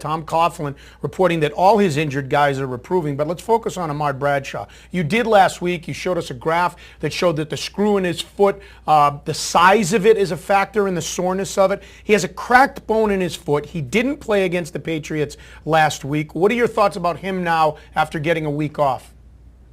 Tom Coughlin reporting that all his injured guys are improving, but let's focus on Ahmad Bradshaw. You did last week. You showed us a graph that showed that the screw in his foot, the size of it is a factor in the soreness of it. He has a cracked bone in his foot. He didn't play against the Patriots last week. What are your thoughts about him now after getting a week off?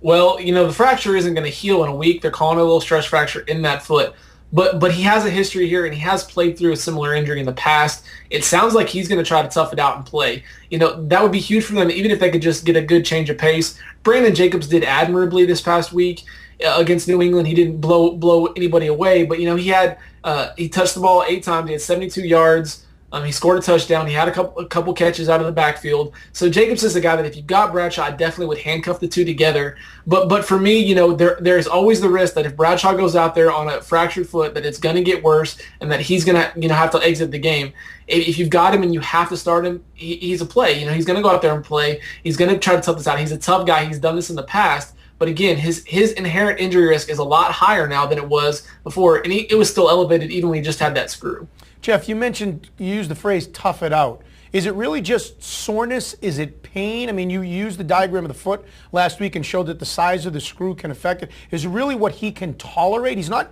Well, the fracture isn't going to heal in a week. They're calling it a little stress fracture in that foot. But he has a history here, and he has played through a similar injury in the past. It sounds like he's going to try to tough it out and play. That would be huge for them, even if they could just get a good change of pace. Brandon Jacobs did admirably this past week against New England. He didn't blow anybody away, but he touched the ball 8 times. He had 72 yards. He scored a touchdown. He had a couple catches out of the backfield. So Jacobs is a guy that if you've got Bradshaw, I definitely would handcuff the two together. But for me, there's always the risk that if Bradshaw goes out there on a fractured foot, that it's going to get worse and that he's going to have to exit the game. If you've got him and you have to start him, he's a play. He's going to go out there and play. He's going to try to tough this out. He's a tough guy. He's done this in the past. But again, his inherent injury risk is a lot higher now than it was before, and it was still elevated even when he just had that screw. Jeff, you used the phrase tough it out. Is it really just soreness? Is it pain? I mean, you used the diagram of the foot last week and showed that the size of the screw can affect it. Is it really what he can tolerate? He's not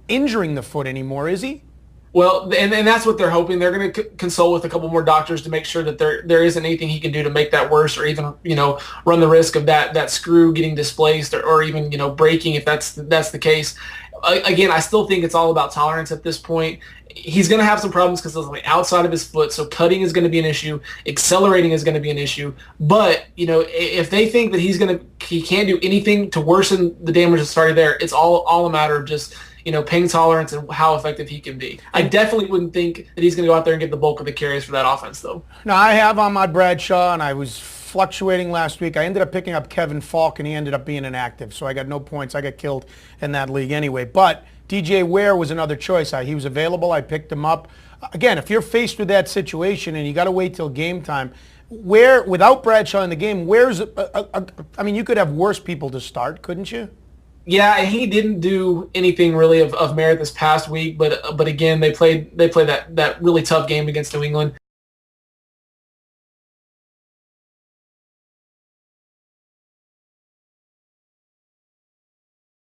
injuring the foot anymore, is he? Well, and that's what they're hoping. They're going to consult with a couple more doctors to make sure that there isn't anything he can do to make that worse, or even run the risk of that screw getting displaced or even breaking if that's the case. Again, I still think it's all about tolerance at this point. He's going to have some problems because it's on the outside of his foot, so cutting is going to be an issue. Accelerating is going to be an issue. But if they think that he can't do anything to worsen the damage that's already there, it's all a matter of just pain tolerance and how effective he can be. I definitely wouldn't think that he's going to go out there and get the bulk of the carries for that offense, though. Now, I have Ahmad Bradshaw, and I was fluctuating last week. I ended up picking up Kevin Falk, and he ended up being inactive, so I got no points. I got killed in that league anyway. But DJ Ware was another choice. He was available. I picked him up. Again, if you're faced with that situation and you got to wait till game time, without Bradshaw in the game, you could have worse people to start, couldn't you? Yeah, and he didn't do anything really of merit this past week, but again, they played that really tough game against New England.